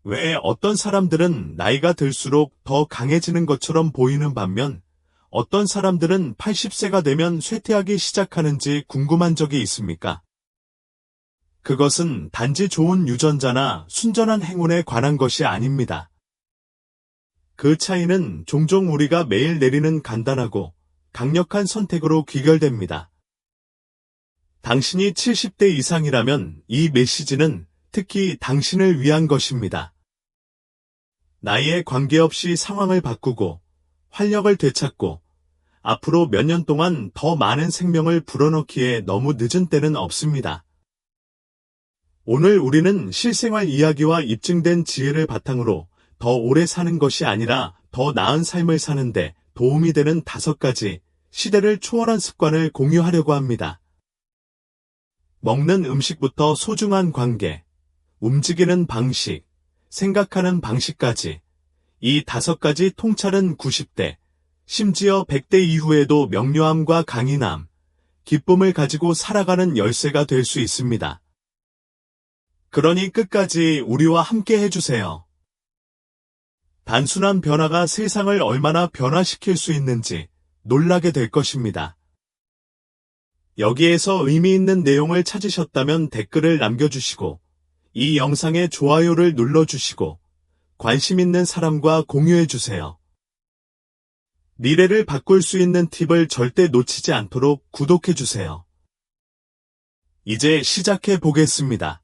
왜 어떤 사람들은 나이가 들수록 더 강해지는 것처럼 보이는 반면 어떤 사람들은 80세가 되면 쇠퇴하기 시작하는지 궁금한 적이 있습니까? 그것은 단지 좋은 유전자나 순전한 행운에 관한 것이 아닙니다. 그 차이는 종종 우리가 매일 내리는 간단하고 강력한 선택으로 귀결됩니다. 당신이 70대 이상이라면 이 메시지는 특히 당신을 위한 것입니다. 나이에 관계없이 상황을 바꾸고 활력을 되찾고 앞으로 몇 년 동안 더 많은 생명을 불어넣기에 너무 늦은 때는 없습니다. 오늘 우리는 실생활 이야기와 입증된 지혜를 바탕으로 더 오래 사는 것이 아니라 더 나은 삶을 사는데 도움이 되는 5가지 시대를 초월한 습관을 공유하려고 합니다. 먹는 음식부터 소중한 관계, 움직이는 방식, 생각하는 방식까지 이 5가지 통찰은 90대, 심지어 100대 이후에도 명료함과 강인함, 기쁨을 가지고 살아가는 열쇠가 될 수 있습니다. 그러니 끝까지 우리와 함께 해주세요. 단순한 변화가 세상을 얼마나 변화시킬 수 있는지 놀라게 될 것입니다. 여기에서 의미 있는 내용을 찾으셨다면 댓글을 남겨주시고 이 영상에 좋아요를 눌러주시고 관심 있는 사람과 공유해주세요. 미래를 바꿀 수 있는 팁을 절대 놓치지 않도록 구독해주세요. 이제 시작해 보겠습니다.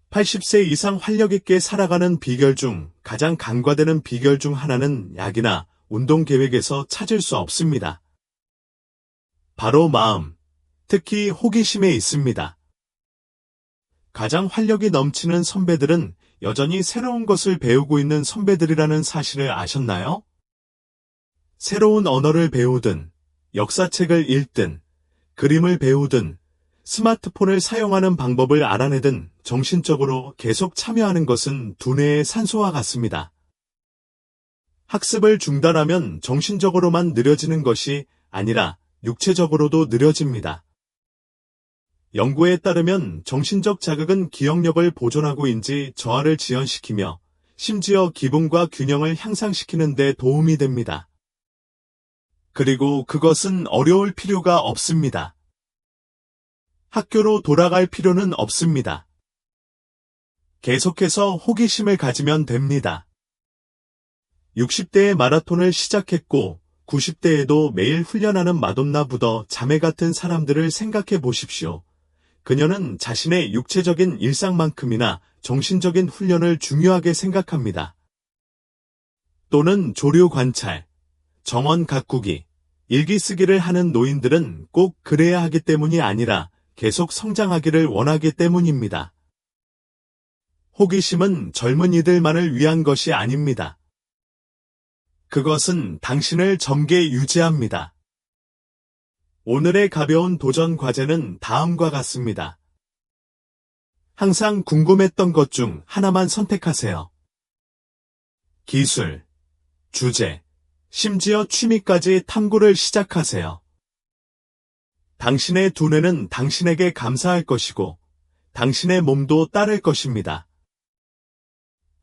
80세 이상 활력 있게 살아가는 비결 중 가장 간과되는 비결 중 하나는 약이나 운동 계획에서 찾을 수 없습니다. 바로 마음, 특히 호기심에 있습니다. 가장 활력이 넘치는 선배들은 여전히 새로운 것을 배우고 있는 선배들이라는 사실을 아셨나요? 새로운 언어를 배우든, 역사책을 읽든, 그림을 배우든, 스마트폰을 사용하는 방법을 알아내든 정신적으로 계속 참여하는 것은 두뇌의 산소와 같습니다. 학습을 중단하면 정신적으로만 느려지는 것이 아니라 육체적으로도 느려집니다. 연구에 따르면 정신적 자극은 기억력을 보존하고인지 저하를 지연시키며 심지어 기분과 균형을 향상시키는 데 도움이 됩니다. 그리고 그것은 어려울 필요가 없습니다. 학교로 돌아갈 필요는 없습니다. 계속해서 호기심을 가지면 됩니다. 60대에 마라톤을 시작했고 90대에도 매일 훈련하는 마돈나 부더 자매 같은 사람들을 생각해 보십시오. 그녀는 자신의 육체적인 일상만큼이나 정신적인 훈련을 중요하게 생각합니다. 또는 조류 관찰, 정원 가꾸기, 일기 쓰기를 하는 노인들은 꼭 그래야 하기 때문이 아니라 계속 성장하기를 원하기 때문입니다. 호기심은 젊은이들만을 위한 것이 아닙니다. 그것은 당신을 젊게 유지합니다. 오늘의 가벼운 도전 과제는 다음과 같습니다. 항상 궁금했던 것 중 하나만 선택하세요. 기술, 주제, 심지어 취미까지 탐구를 시작하세요. 당신의 두뇌는 당신에게 감사할 것이고 당신의 몸도 따를 것입니다.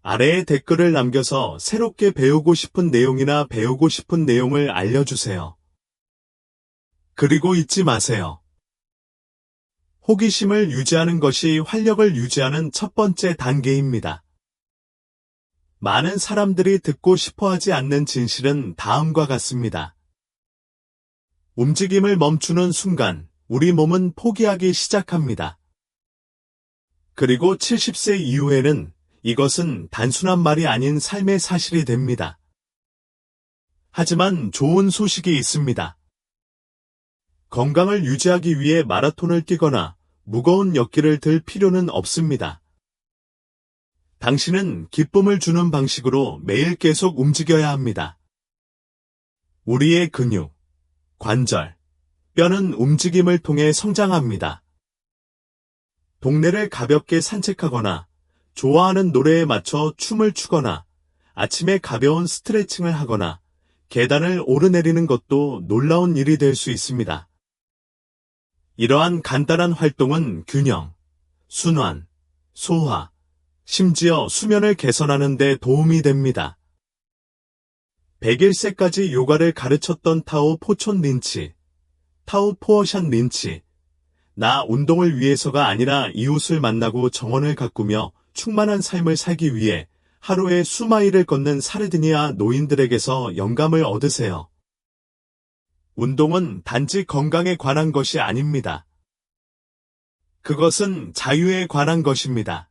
아래에 댓글을 남겨서 새롭게 배우고 싶은 내용이나 배우고 싶은 내용을 알려주세요. 그리고 잊지 마세요. 호기심을 유지하는 것이 활력을 유지하는 첫 번째 단계입니다. 많은 사람들이 듣고 싶어하지 않는 진실은 다음과 같습니다. 움직임을 멈추는 순간 우리 몸은 포기하기 시작합니다. 그리고 70세 이후에는 이것은 단순한 말이 아닌 삶의 사실이 됩니다. 하지만 좋은 소식이 있습니다. 건강을 유지하기 위해 마라톤을 뛰거나 무거운 역기를 들 필요는 없습니다. 당신은 기쁨을 주는 방식으로 매일 계속 움직여야 합니다. 우리의 근육, 관절, 뼈는 움직임을 통해 성장합니다. 동네를 가볍게 산책하거나 좋아하는 노래에 맞춰 춤을 추거나 아침에 가벼운 스트레칭을 하거나 계단을 오르내리는 것도 놀라운 일이 될 수 있습니다. 이러한 간단한 활동은 균형, 순환, 소화, 심지어 수면을 개선하는 데 도움이 됩니다. 101세까지 요가를 가르쳤던 타오 포촌 린치, 타오 포어샨 린치. 나 운동을 위해서가 아니라 이웃을 만나고 정원을 가꾸며 충만한 삶을 살기 위해 하루에 수마일을 걷는 사르디니아 노인들에게서 영감을 얻으세요. 운동은 단지 건강에 관한 것이 아닙니다. 그것은 자유에 관한 것입니다.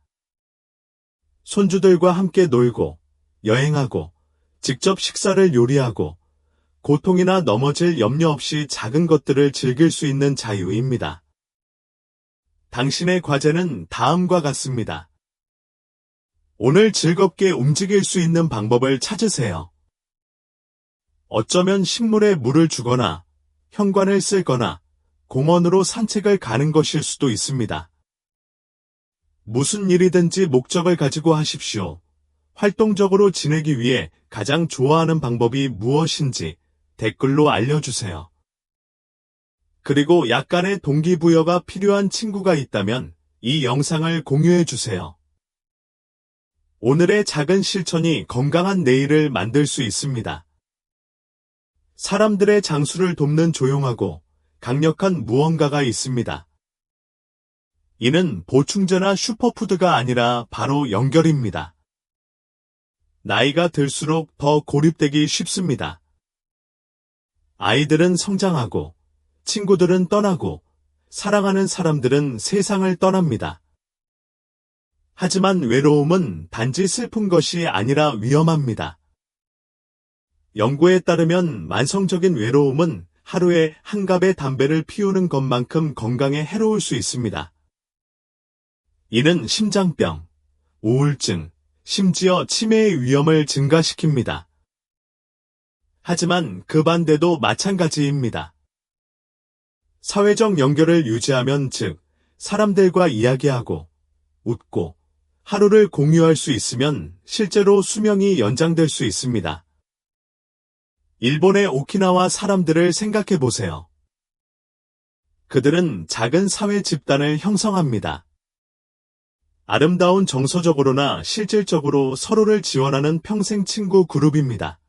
손주들과 함께 놀고, 여행하고, 직접 식사를 요리하고, 고통이나 넘어질 염려 없이 작은 것들을 즐길 수 있는 자유입니다. 당신의 과제는 다음과 같습니다. 오늘 즐겁게 움직일 수 있는 방법을 찾으세요. 어쩌면 식물에 물을 주거나, 현관을 쓸거나, 공원으로 산책을 가는 것일 수도 있습니다. 무슨 일이든지 목적을 가지고 하십시오. 활동적으로 지내기 위해 가장 좋아하는 방법이 무엇인지 댓글로 알려주세요. 그리고 약간의 동기부여가 필요한 친구가 있다면 이 영상을 공유해주세요. 오늘의 작은 실천이 건강한 내일을 만들 수 있습니다. 사람들의 장수를 돕는 조용하고 강력한 무언가가 있습니다. 이는 보충제나 슈퍼푸드가 아니라 바로 연결입니다. 나이가 들수록 더 고립되기 쉽습니다. 아이들은 성장하고, 친구들은 떠나고, 사랑하는 사람들은 세상을 떠납니다. 하지만 외로움은 단지 슬픈 것이 아니라 위험합니다. 연구에 따르면 만성적인 외로움은 하루에 한 갑의 담배를 피우는 것만큼 건강에 해로울 수 있습니다. 이는 심장병, 우울증, 심지어 치매의 위험을 증가시킵니다. 하지만 그 반대도 마찬가지입니다. 사회적 연결을 유지하면 즉, 사람들과 이야기하고, 웃고, 하루를 공유할 수 있으면 실제로 수명이 연장될 수 있습니다. 일본의 오키나와 사람들을 생각해 보세요. 그들은 작은 사회 집단을 형성합니다. 아름다운 정서적으로나 실질적으로 서로를 지원하는 평생 친구 그룹입니다.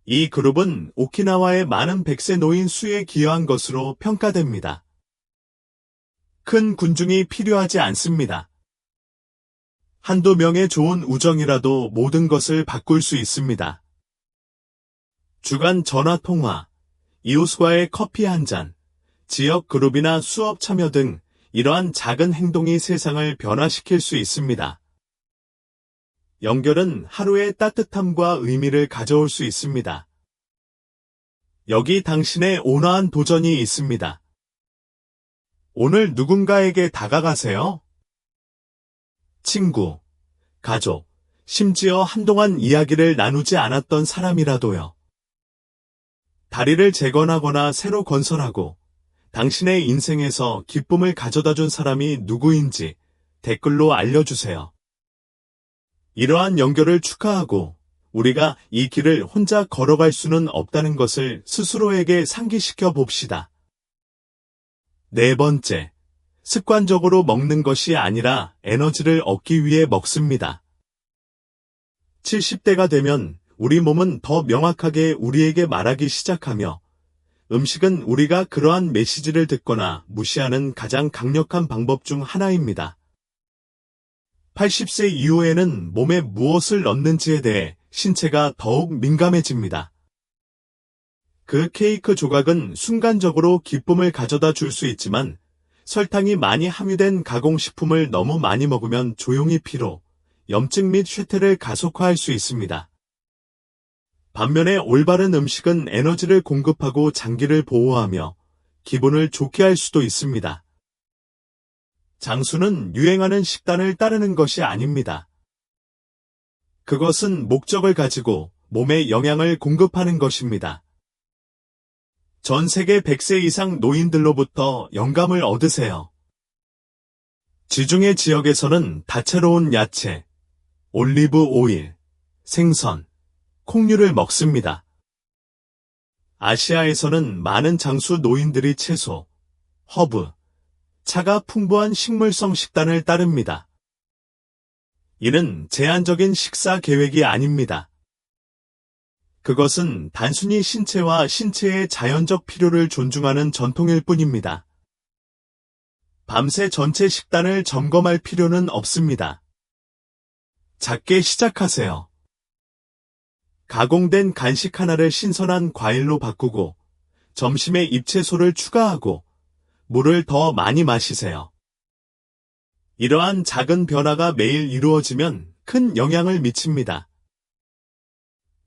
이 그룹은 오키나와의 많은 100세 노인 수에 기여한 것으로 평가됩니다. 큰 군중이 필요하지 않습니다. 한두 명의 좋은 우정이라도 모든 것을 바꿀 수 있습니다. 주간 전화통화, 이웃과의 커피 한 잔, 지역 그룹이나 수업 참여 등 이러한 작은 행동이 세상을 변화시킬 수 있습니다. 연결은 하루의 따뜻함과 의미를 가져올 수 있습니다. 여기 당신의 온화한 도전이 있습니다. 오늘 누군가에게 다가가세요. 친구, 가족, 심지어 한동안 이야기를 나누지 않았던 사람이라도요. 다리를 재건하거나 새로 건설하고 당신의 인생에서 기쁨을 가져다 준 사람이 누구인지 댓글로 알려주세요. 이러한 연결을 축하하고 우리가 이 길을 혼자 걸어갈 수는 없다는 것을 스스로에게 상기시켜 봅시다. 네 번째, 습관적으로 먹는 것이 아니라 에너지를 얻기 위해 먹습니다. 70대가 되면 우리 몸은 더 명확하게 우리에게 말하기 시작하며 음식은 우리가 그러한 메시지를 듣거나 무시하는 가장 강력한 방법 중 하나입니다. 80세 이후에는 몸에 무엇을 넣는지에 대해 신체가 더욱 민감해집니다. 그 케이크 조각은 순간적으로 기쁨을 가져다 줄 수 있지만 설탕이 많이 함유된 가공식품을 너무 많이 먹으면 조용히 피로, 염증 및 쇠퇴를 가속화할 수 있습니다. 반면에 올바른 음식은 에너지를 공급하고 장기를 보호하며 기분을 좋게 할 수도 있습니다. 장수는 유행하는 식단을 따르는 것이 아닙니다. 그것은 목적을 가지고 몸에 영양을 공급하는 것입니다. 전 세계 100세 이상 노인들로부터 영감을 얻으세요. 지중해 지역에서는 다채로운 야채, 올리브 오일, 생선, 콩류를 먹습니다. 아시아에서는 많은 장수 노인들이 채소, 허브, 차가 풍부한 식물성 식단을 따릅니다. 이는 제한적인 식사 계획이 아닙니다. 그것은 단순히 신체와 신체의 자연적 필요를 존중하는 전통일 뿐입니다. 밤새 전체 식단을 점검할 필요는 없습니다. 작게 시작하세요. 가공된 간식 하나를 신선한 과일로 바꾸고 점심에 잎채소를 추가하고 물을 더 많이 마시세요. 이러한 작은 변화가 매일 이루어지면 큰 영향을 미칩니다.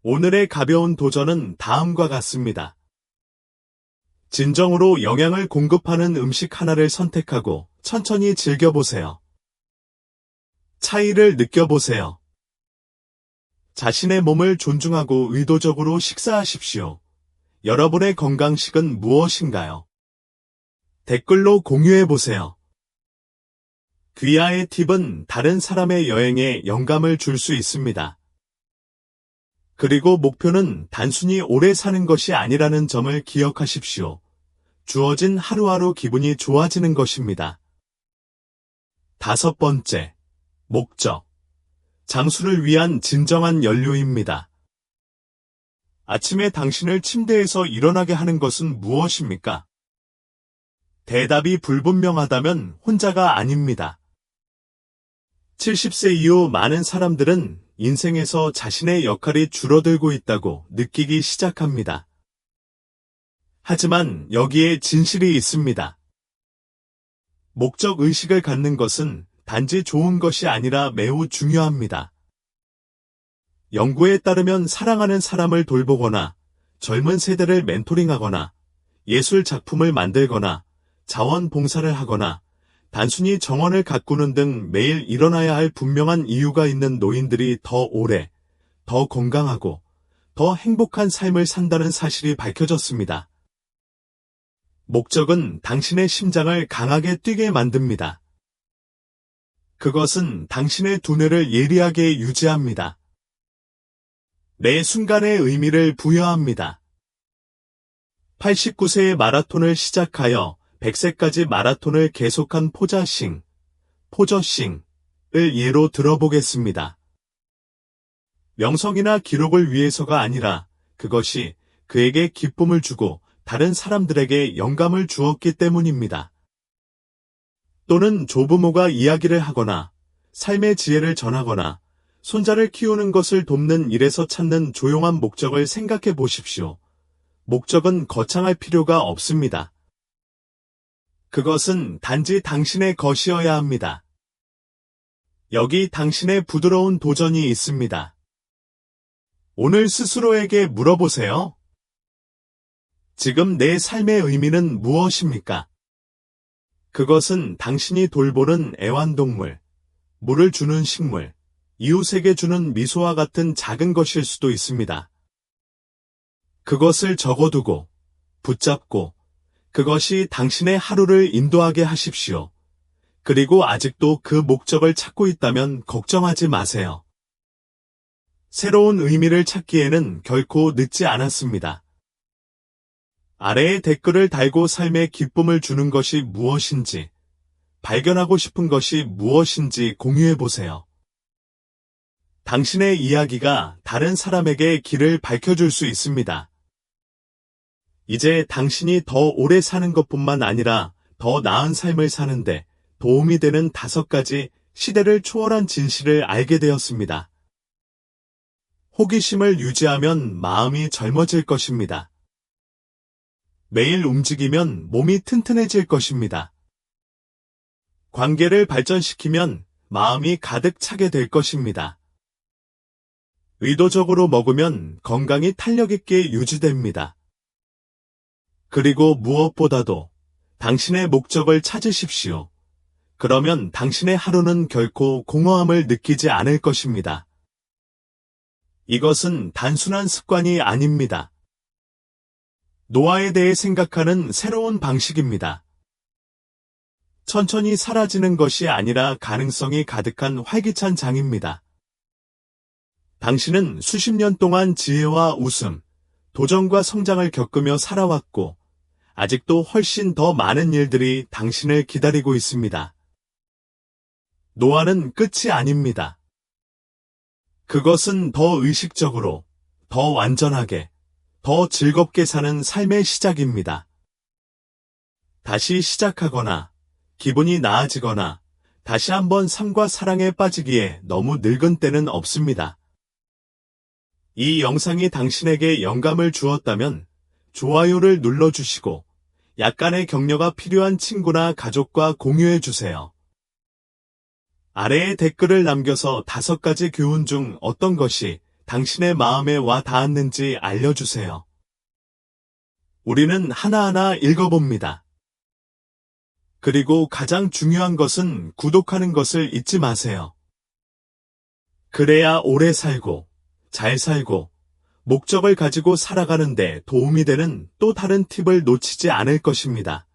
오늘의 가벼운 도전은 다음과 같습니다. 진정으로 영양을 공급하는 음식 하나를 선택하고 천천히 즐겨보세요. 차이를 느껴보세요. 자신의 몸을 존중하고 의도적으로 식사하십시오. 여러분의 건강식은 무엇인가요? 댓글로 공유해보세요. 귀하의 팁은 다른 사람의 여행에 영감을 줄 수 있습니다. 그리고 목표는 단순히 오래 사는 것이 아니라는 점을 기억하십시오. 주어진 하루하루 기분이 좋아지는 것입니다. 5번째, 목적. 장수를 위한 진정한 연료입니다. 아침에 당신을 침대에서 일어나게 하는 것은 무엇입니까? 대답이 불분명하다면 혼자가 아닙니다. 70세 이후 많은 사람들은 인생에서 자신의 역할이 줄어들고 있다고 느끼기 시작합니다. 하지만 여기에 진실이 있습니다. 목적 의식을 갖는 것은 단지 좋은 것이 아니라 매우 중요합니다. 연구에 따르면 사랑하는 사람을 돌보거나 젊은 세대를 멘토링하거나 예술 작품을 만들거나 자원봉사를 하거나 단순히 정원을 가꾸는 등 매일 일어나야 할 분명한 이유가 있는 노인들이 더 오래, 더 건강하고 더 행복한 삶을 산다는 사실이 밝혀졌습니다. 목적은 당신의 심장을 강하게 뛰게 만듭니다. 그것은 당신의 두뇌를 예리하게 유지합니다. 매 순간의 의미를 부여합니다. 89세의 마라톤을 시작하여 100세까지 마라톤을 계속한 포저싱을 예로 들어보겠습니다. 명성이나 기록을 위해서가 아니라 그것이 그에게 기쁨을 주고 다른 사람들에게 영감을 주었기 때문입니다. 또는 조부모가 이야기를 하거나 삶의 지혜를 전하거나 손자를 키우는 것을 돕는 일에서 찾는 조용한 목적을 생각해 보십시오. 목적은 거창할 필요가 없습니다. 그것은 단지 당신의 것이어야 합니다. 여기 당신의 부드러운 도전이 있습니다. 오늘 스스로에게 물어보세요. 지금 내 삶의 의미는 무엇입니까? 그것은 당신이 돌보는 애완동물, 물을 주는 식물, 이웃에게 주는 미소와 같은 작은 것일 수도 있습니다. 그것을 적어두고, 붙잡고, 그것이 당신의 하루를 인도하게 하십시오. 그리고 아직도 그 목적을 찾고 있다면 걱정하지 마세요. 새로운 의미를 찾기에는 결코 늦지 않았습니다. 아래에 댓글을 달고 삶에 기쁨을 주는 것이 무엇인지, 발견하고 싶은 것이 무엇인지 공유해보세요. 당신의 이야기가 다른 사람에게 길을 밝혀줄 수 있습니다. 이제 당신이 더 오래 사는 것뿐만 아니라 더 나은 삶을 사는데 도움이 되는 5가지 시대를 초월한 진실을 알게 되었습니다. 호기심을 유지하면 마음이 젊어질 것입니다. 매일 움직이면 몸이 튼튼해질 것입니다. 관계를 발전시키면 마음이 가득 차게 될 것입니다. 의도적으로 먹으면 건강이 탄력 있게 유지됩니다. 그리고 무엇보다도 당신의 목적을 찾으십시오. 그러면 당신의 하루는 결코 공허함을 느끼지 않을 것입니다. 이것은 단순한 습관이 아닙니다. 노화에 대해 생각하는 새로운 방식입니다. 천천히 사라지는 것이 아니라 가능성이 가득한 활기찬 장입니다. 당신은 수십 년 동안 지혜와 웃음, 도전과 성장을 겪으며 살아왔고, 아직도 훨씬 더 많은 일들이 당신을 기다리고 있습니다. 노화는 끝이 아닙니다. 그것은 더 의식적으로, 더 완전하게, 더 즐겁게 사는 삶의 시작입니다. 다시 시작하거나, 기분이 나아지거나, 다시 한번 삶과 사랑에 빠지기에 너무 늙은 때는 없습니다. 이 영상이 당신에게 영감을 주었다면 좋아요를 눌러주시고 약간의 격려가 필요한 친구나 가족과 공유해주세요. 아래에 댓글을 남겨서 5가지 교훈 중 어떤 것이 당신의 마음에 와 닿았는지 알려주세요. 우리는 하나하나 읽어봅니다. 그리고 가장 중요한 것은 구독하는 것을 잊지 마세요. 그래야 오래 살고, 잘 살고, 목적을 가지고 살아가는데 도움이 되는 또 다른 팁을 놓치지 않을 것입니다.